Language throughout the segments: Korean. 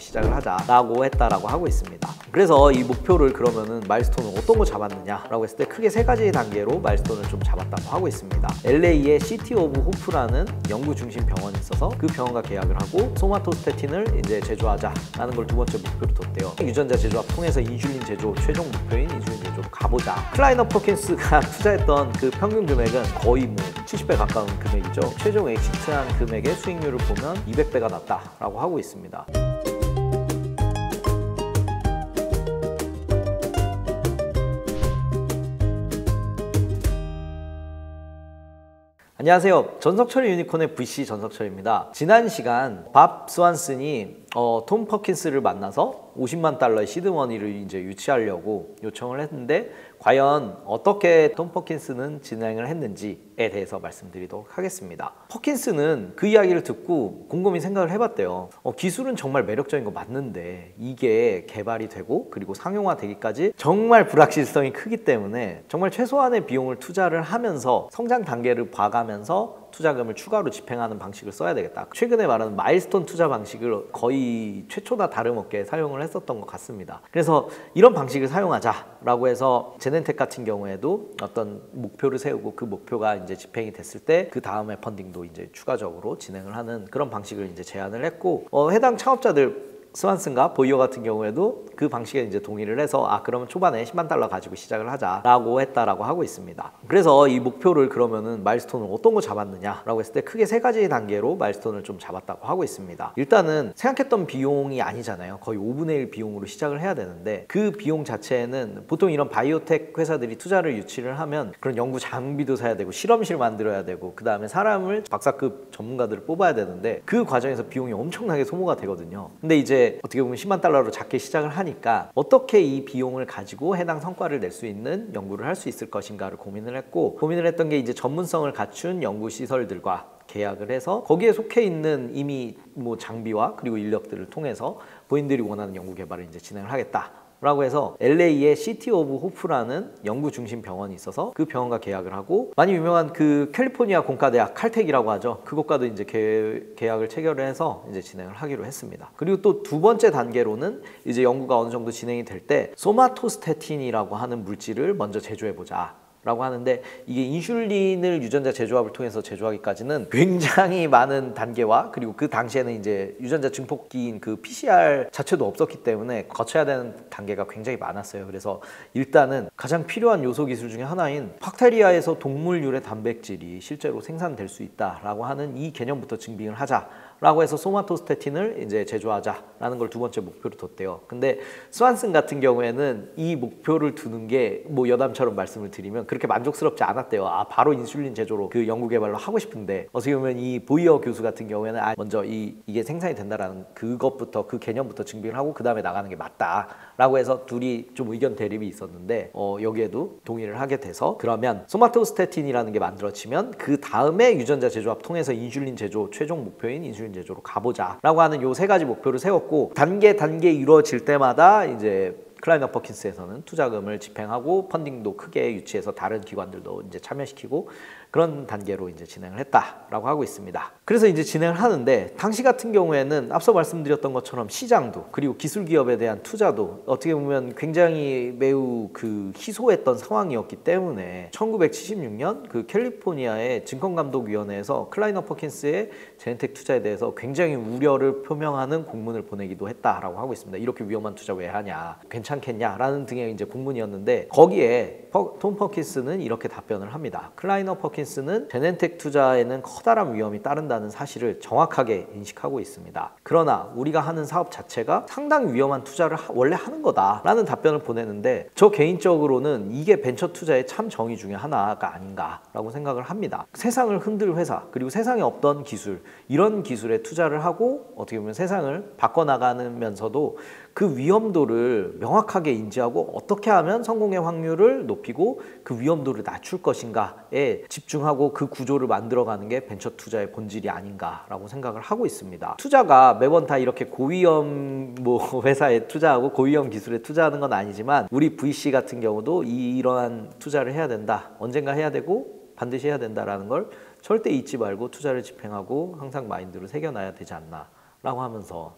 시작을 하자라고 했다라고 하고 있습니다. 그래서 이 목표를 그러면은 마일스톤을 어떤 거 잡았느냐라고 했을 때 크게 세 가지 단계로 마일스톤을 좀 잡았다고 하고 있습니다. LA에 시티 오브 호프라는 연구 중심 병원이 있어서 그 병원과 계약을 하고 소마토스태틴을 이제 제조하자라는 걸 두 번째 목표로 뒀대요. 유전자 제조합 통해서 인슐린 제조, 최종 목표인 인슐린 제조로 가보자. 클라이너 퍼킨스가 투자했던 그 평균 금액은 거의 뭐 70배 가까운 금액이죠. 최종 엑시트한 금액의 수익률을 보면 200배가 났다라고 하고 있습니다. 안녕하세요. 전석철 유니콘의 VC 전석철입니다. 지난 시간 밥 스완슨이 톰 퍼킨스를 만나서 $50만 시드머니를 이제 유치하려고 요청을 했는데 과연 어떻게 톰 퍼킨스는 진행을 했는지에 대해서 말씀드리도록 하겠습니다. 퍼킨스는 그 이야기를 듣고 곰곰이 생각을 해봤대요. 기술은 정말 매력적인 거 맞는데 이게 개발이 되고 그리고 상용화되기까지 정말 불확실성이 크기 때문에 정말 최소한의 비용을 투자를 하면서 성장 단계를 봐가면서 투자금을 추가로 집행하는 방식을 써야 되겠다. 최근에 말하는 마일스톤 투자 방식을 거의 최초나 다름없게 사용을 했었던 것 같습니다. 그래서 이런 방식을 사용하자라고 해서 제넨텍 같은 경우에도 어떤 목표를 세우고 그 목표가 이제 집행이 됐을 때 그 다음에 펀딩도 이제 추가적으로 진행을 하는 그런 방식을 이제 제안을 했고 해당 창업자들 스완슨과 보이어 같은 경우에도 그 방식에 이제 동의를 해서 그러면 초반에 $10만 가지고 시작을 하자라고 했다라고 하고 있습니다. 그래서 이 목표를 그러면은 마일스톤을 어떤 거 잡았느냐라고 했을 때 크게 세 가지 단계로 마일스톤을 좀 잡았다고 하고 있습니다. 일단은 생각했던 비용이 아니잖아요. 거의 5분의 1 비용으로 시작을 해야 되는데 그 비용 자체는 보통 이런 바이오텍 회사들이 투자를 유치를 하면 그런 연구 장비도 사야 되고 실험실 만들어야 되고 그 다음에 사람을 박사급 전문가들을 뽑아야 되는데 그 과정에서 비용이 엄청나게 소모가 되거든요. 근데 이제 어떻게 보면 $10만 작게 시작을 하니까 어떻게 이 비용을 가지고 해당 성과를 낼 수 있는 연구를 할 수 있을 것인가를 고민을 했던 게 이제 전문성을 갖춘 연구 시설들과 계약을 해서 거기에 속해 있는 이미 뭐 장비와 그리고 인력들을 통해서 본인들이 원하는 연구 개발을 이제 진행을 하겠다. 라고 해서 LA에 시티 오브 호프라는 연구 중심 병원이 있어서 그 병원과 계약을 하고 많이 유명한 그 캘리포니아 공과대학 칼텍이라고 하죠. 그것과도 이제 계약을 체결을 해서 이제 진행을 하기로 했습니다. 그리고 또 두 번째 단계로는 이제 연구가 어느 정도 진행이 될 때 소마토스태틴이라고 하는 물질을 먼저 제조해 보자. 라고 하는데 이게 인슐린을 유전자 제조합을 통해서 제조하기까지는 굉장히 많은 단계와 그리고 그 당시에는 이제 유전자 증폭기인 그 PCR 자체도 없었기 때문에 거쳐야 되는 단계가 굉장히 많았어요. 그래서 일단은 가장 필요한 요소 기술 중에 하나인 박테리아에서 동물 유래 단백질이 실제로 생산될 수 있다라고 하는 이 개념부터 증빙을 하자라고 해서 소마토스태틴을 이제 제조하자라는 걸 두 번째 목표로 뒀대요. 근데 스완슨 같은 경우에는 이 목표를 두는 게 뭐 여담처럼 말씀을 드리면 그렇게 만족스럽지 않았대요. 바로 인슐린 제조로 그 연구 개발로 하고 싶은데 어떻게 보면 이 보이어 교수 같은 경우에는 먼저 이게 생산이 된다라는 그것부터 그 개념부터 증빙을 하고 그 다음에 나가는 게 맞다라고 해서 둘이 좀 의견 대립이 있었는데 여기에도 동의를 하게 돼서 그러면 소마토스태틴이라는 게 만들어지면 그 다음에 유전자 제조합 통해서 인슐린 제조 최종 목표인 인슐린 제조로 가보자라고 하는 요 세 가지 목표를 세웠고 단계 이루어질 때마다 이제 클라이너 퍼킨스에서는 투자금을 집행하고 펀딩도 크게 유치해서 다른 기관들도 이제 참여시키고 그런 단계로 이제 진행을 했다라고 하고 있습니다. 그래서 이제 진행을 하는데 당시 같은 경우에는 앞서 말씀드렸던 것처럼 시장도 그리고 기술 기업에 대한 투자도 어떻게 보면 굉장히 매우 그 희소했던 상황이었기 때문에 1976년 그 캘리포니아의 증권감독위원회에서 클라이너 퍼킨스의 제넨텍 투자에 대해서 굉장히 우려를 표명하는 공문을 보내기도 했다라고 하고 있습니다. 이렇게 위험한 투자 왜 하냐, 괜찮겠냐라는 등의 이제 공문이었는데 거기에 톰 퍼킨스는 이렇게 답변을 합니다. 클라이너 퍼킨스는 제넨텍 투자에는 커다란 위험이 따른다는 사실을 정확하게 인식하고 있습니다. 그러나 우리가 하는 사업 자체가 상당히 위험한 투자를 원래 하는 거다라는 답변을 보내는데 저 개인적으로는 이게 벤처 투자의 참 정의 중에 하나가 아닌가라고 생각을 합니다. 세상을 흔들 회사 그리고 세상에 없던 기술 이런 기술에 투자를 하고 어떻게 보면 세상을 바꿔나가면서도 그 위험도를 명확하게 인지하고 어떻게 하면 성공의 확률을 높이고 그 위험도를 낮출 것인가에 집중하고 그 구조를 만들어가는 게 벤처 투자의 본질이 아닌가라고 생각을 하고 있습니다. 투자가 매번 다 이렇게 고위험 회사에 투자하고 고위험 기술에 투자하는 건 아니지만 우리 VC 같은 경우도 이러한 투자를 해야 된다. 언젠가 해야 되고 반드시 해야 된다라는 걸 절대 잊지 말고 투자를 집행하고 항상 마인드로 새겨놔야 되지 않나 라고 하면서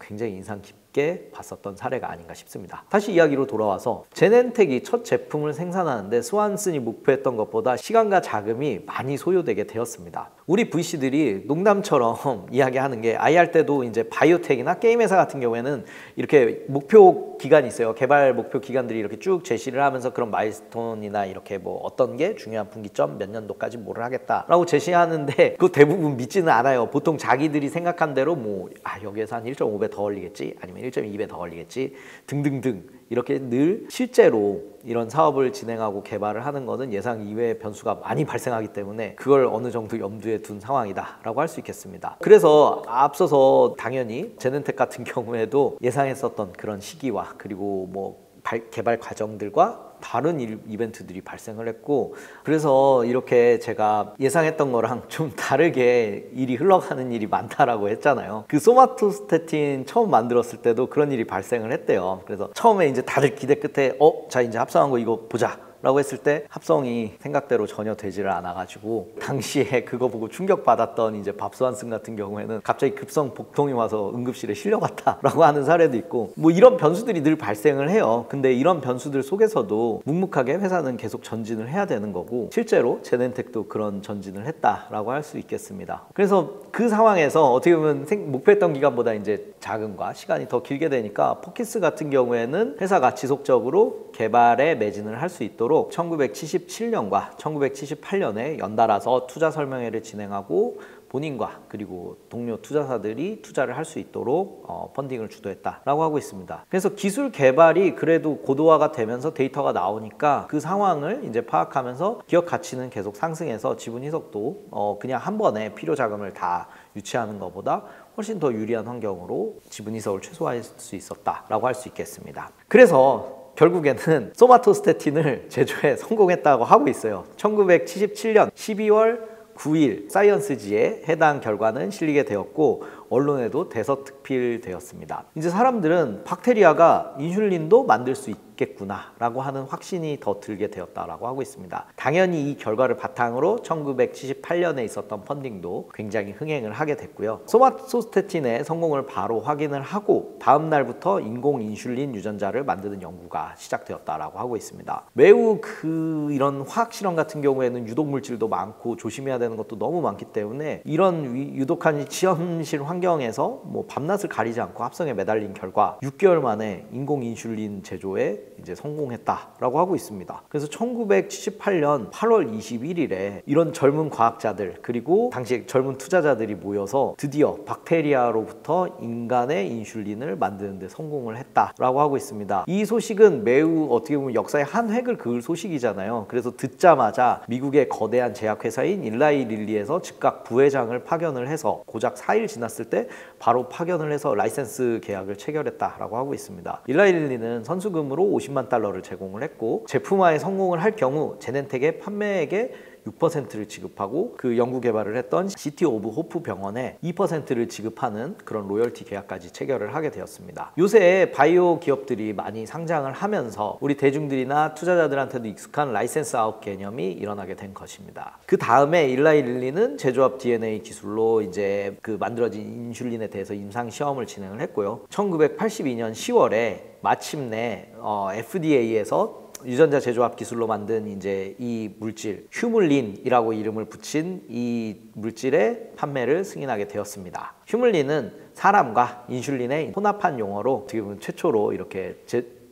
굉장히 인상 깊게 봤었던 사례가 아닌가 싶습니다. 다시 이야기로 돌아와서 제넨텍이 첫 제품을 생산하는데 스완슨이 목표했던 것보다 시간과 자금이 많이 소요되게 되었습니다. 우리 VC들이 농담처럼 이야기하는 게 IR 때도 이제 바이오텍이나 게임 회사 같은 경우에는 이렇게 목표 기간이 있어요. 개발 목표 기간들이 이렇게 쭉 제시를 하면서 그런 마일스톤이나 이렇게 뭐 어떤 게 중요한 분기점 몇 년도까지 뭐를 하겠다라고 제시하는데 그 대부분 믿지는 않아요. 보통 자기들이 생각한 대로 뭐 여기에서 한 1.5배 더 올리겠지 아니면 1.2배 더 올리겠지 등등등 이렇게 늘 실제로 이런 사업을 진행하고 개발을 하는 것은 예상 이외의 변수가 많이 발생하기 때문에 그걸 어느 정도 염두에 둔 상황이다라고 할 수 있겠습니다. 그래서 앞서서 당연히 제넨텍 같은 경우에도 예상했었던 그런 시기와 그리고 뭐 개발 과정들과 다른 이벤트들이 발생을 했고 그래서 이렇게 제가 예상했던 거랑 좀 다르게 일이 흘러가는 일이 많다라고 했잖아요. 그 소마토스태틴 처음 만들었을 때도 그런 일이 발생을 했대요. 그래서 처음에 이제 다들 기대 끝에 자 이제 합성한 거 이거 보자 라고 했을 때 합성이 생각대로 전혀 되지를 않아가지고 당시에 그거 보고 충격받았던 이제 밥 스완슨 같은 경우에는 갑자기 급성 복통이 와서 응급실에 실려갔다라고 하는 사례도 있고 뭐 이런 변수들이 늘 발생을 해요. 근데 이런 변수들 속에서도 묵묵하게 회사는 계속 전진을 해야 되는 거고 실제로 제넨텍도 그런 전진을 했다라고 할 수 있겠습니다. 그래서 그 상황에서 어떻게 보면 목표했던 기간보다 이제 자금과 시간이 더 길게 되니까 포키스 같은 경우에는 회사가 지속적으로 개발에 매진을 할 수 있도록 1977년과 1978년에 연달아서 투자 설명회를 진행하고 본인과 그리고 동료 투자사들이 투자를 할 수 있도록 펀딩을 주도했다라고 하고 있습니다. 그래서 기술 개발이 그래도 고도화가 되면서 데이터가 나오니까 그 상황을 이제 파악하면서 기업 가치는 계속 상승해서 지분 희석도 그냥 한 번에 필요 자금을 다 유치하는 것보다 훨씬 더 유리한 환경으로 지분 희석을 최소화할 수 있었다라고 할 수 있겠습니다. 그래서 결국에는 소마토스태틴을 제조에 성공했다고 하고 있어요. 1977년 12월 9일 사이언스지에 해당 결과는 실리게 되었고 언론에도 대서특필되었습니다. 이제 사람들은 박테리아가 인슐린도 만들 수 있겠구나 라고 하는 확신이 더 들게 되었다라고 하고 있습니다. 당연히 이 결과를 바탕으로 1978년에 있었던 펀딩도 굉장히 흥행을 하게 됐고요. 소마토스태틴의 성공을 바로 확인을 하고 다음 날부터 인공 인슐린 유전자를 만드는 연구가 시작되었다라고 하고 있습니다. 매우 이런 화학 실험 같은 경우에는 유독 물질도 많고 조심해야 되는 것도 너무 많기 때문에 이런 유독한 시험실 환경에서 뭐 밤낮을 가리지 않고 합성에 매달린 결과 6개월 만에 인공 인슐린 제조에 이제 성공했다라고 하고 있습니다. 그래서 1978년 8월 21일에 이런 젊은 과학자들 그리고 당시 젊은 투자자들이 모여서 드디어 박테리아로부터 인간의 인슐린을 만드는 데 성공을 했다라고 하고 있습니다. 이 소식은 매우 어떻게 보면 역사의 한 획을 그을 소식이잖아요. 그래서 듣자마자 미국의 거대한 제약회사인 일라이 릴리에서 즉각 부회장을 파견을 해서 고작 4일 지났을 때 바로 파견을 해서 라이센스 계약을 체결했다라고 하고 있습니다. 일라이 릴리는 선수금으로 50만 달러를 제공을 했고 제품화에 성공을 할 경우 제넨텍의 판매액의 6%를 지급하고 그 연구 개발을 했던 시티 오브 호프 병원에 2%를 지급하는 그런 로열티 계약까지 체결을 하게 되었습니다. 요새 바이오 기업들이 많이 상장을 하면서 우리 대중들이나 투자자들한테도 익숙한 라이센스 아웃 개념이 일어나게 된 것입니다. 그 다음에 일라이 릴리는 제조합 DNA 기술로 이제 그 만들어진 인슐린에 대해서 임상 시험을 진행을 했고요. 1982년 10월에 마침내 FDA에서 유전자 제조합 기술로 만든 이제 이 물질 휴물린이라고 이름을 붙인 이 물질의 판매를 승인하게 되었습니다. 휴물린은 사람과 인슐린의 혼합한 용어로 어떻게 보면 최초로 이렇게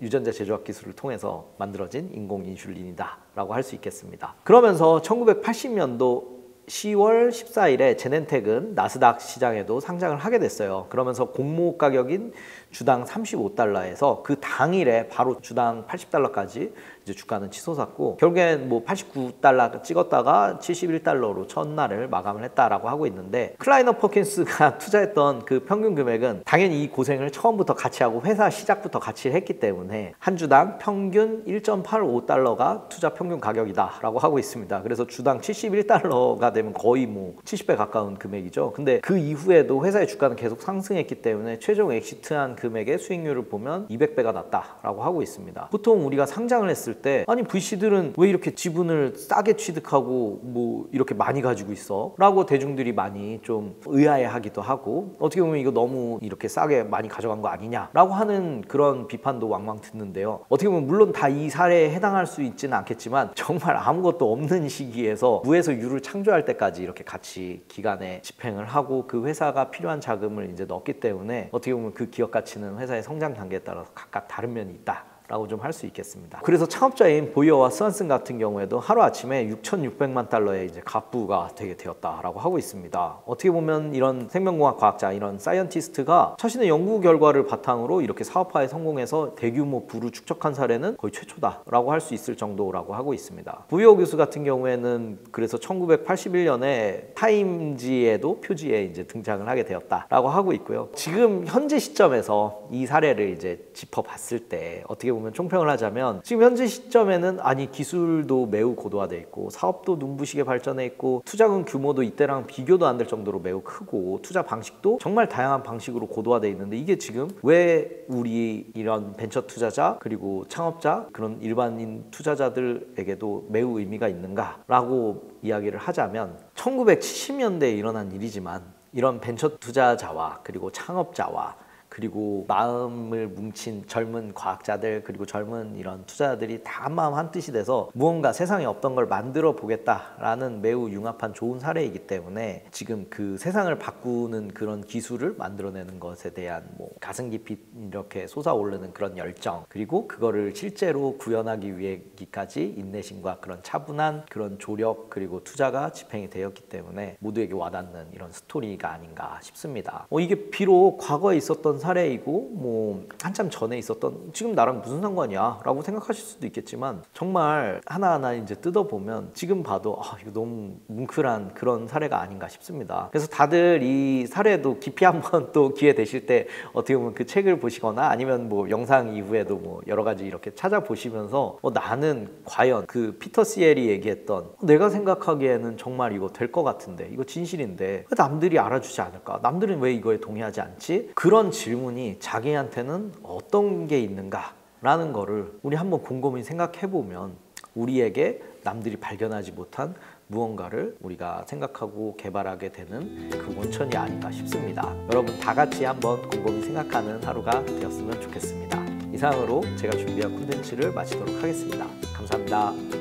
유전자 제조합 기술을 통해서 만들어진 인공 인슐린이다 라고 할 수 있겠습니다. 그러면서 1980년도 10월 14일에 제넨텍은 나스닥 시장에도 상장을 하게 됐어요. 그러면서 공모 가격인 주당 35달러에서 그 당일에 바로 주당 80달러까지 이제 주가는 치솟았고 결국엔 뭐 89달러 찍었다가 71달러로 첫날을 마감을 했다라고 하고 있는데 클라이너 퍼킨스가 투자했던 그 평균 금액은 당연히 이 고생을 처음부터 같이 하고 회사 시작부터 같이 했기 때문에 한 주당 평균 1.85달러가 투자 평균 가격이다라고 하고 있습니다. 그래서 주당 71달러가 되면 거의 뭐 70배 가까운 금액이죠. 근데 그 이후에도 회사의 주가는 계속 상승했기 때문에 최종 엑시트한 금액의 수익률을 보면 200배가 났다라고 하고 있습니다. 보통 우리가 상장을 했을 때 아니 VC들은 왜 이렇게 지분을 싸게 취득하고 뭐 이렇게 많이 가지고 있어? 라고 대중들이 많이 좀 의아해하기도 하고 어떻게 보면 이거 너무 이렇게 싸게 많이 가져간 거 아니냐 라고 하는 그런 비판도 왕왕 듣는데요. 어떻게 보면 물론 다 이 사례에 해당할 수 있지는 않겠지만 정말 아무것도 없는 시기에서 무에서 유를 창조할 때까지 이렇게 같이 기간에 집행을 하고 그 회사가 필요한 자금을 이제 넣었기 때문에 어떻게 보면 그 기업 가치는 회사의 성장 단계에 따라서 각각 다른 면이 있다 라고 좀 할 수 있겠습니다. 그래서 창업자인 보이어와 스완슨 같은 경우에도 하루아침에 6,600만 달러의 이제 갑부가 되게 되었다라고 하고 있습니다. 어떻게 보면 이런 생명공학 과학자, 이런 사이언티스트가 자신의 연구 결과를 바탕으로 이렇게 사업화에 성공해서 대규모 부를 축적한 사례는 거의 최초다라고 할 수 있을 정도라고 하고 있습니다. 보이어 교수 같은 경우에는 그래서 1981년에 타임지에도 표지에 이제 등장을 하게 되었다라고 하고 있고요. 지금 현재 시점에서 이 사례를 이제 짚어봤을 때 어떻게 보면 총평을 하자면 지금 현재 시점에는 아니 기술도 매우 고도화돼 있고 사업도 눈부시게 발전해 있고 투자금 규모도 이때랑 비교도 안 될 정도로 매우 크고 투자 방식도 정말 다양한 방식으로 고도화돼 있는데 이게 지금 왜 우리 이런 벤처 투자자 그리고 창업자 그런 일반인 투자자들에게도 매우 의미가 있는가라고 이야기를 하자면 1970년대에 일어난 일이지만 이런 벤처 투자자와 그리고 창업자와 그리고 마음을 뭉친 젊은 과학자들 그리고 젊은 이런 투자자들이 다 한마음 한뜻이 돼서 무언가 세상에 없던 걸 만들어 보겠다라는 매우 융합한 좋은 사례이기 때문에 지금 그 세상을 바꾸는 그런 기술을 만들어내는 것에 대한 뭐 가슴 깊이 이렇게 솟아오르는 그런 열정 그리고 그거를 실제로 구현하기 위해기까지 인내심과 그런 차분한 그런 조력 그리고 투자가 집행이 되었기 때문에 모두에게 와닿는 이런 스토리가 아닌가 싶습니다. 이게 비록 과거에 있었던 사례이고 뭐 한참 전에 있었던 지금 나랑 무슨 상관이야 라고 생각하실 수도 있겠지만 정말 하나하나 이제 뜯어보면 지금 봐도 이거 너무 뭉클한 그런 사례가 아닌가 싶습니다. 그래서 다들 이 사례도 깊이 한번 또 기회 되실 때 어떻게 보면 그 책을 보시거나 아니면 뭐 영상 이후에도 뭐 여러 가지 이렇게 찾아보시면서 나는 과연 그 피터 시엘이 얘기했던 내가 생각하기에는 정말 이거 될 것 같은데 이거 진실인데 왜 남들이 알아주지 않을까? 남들은 왜 이거에 동의하지 않지? 그런 질문이 자기한테는 어떤 게 있는가 라는 거를 우리 한번 곰곰이 생각해보면 우리에게 남들이 발견하지 못한 무언가를 우리가 생각하고 개발하게 되는 그 원천이 아닌가 싶습니다. 여러분 다 같이 한번 곰곰이 생각하는 하루가 되었으면 좋겠습니다. 이상으로 제가 준비한 콘텐츠를 마치도록 하겠습니다. 감사합니다.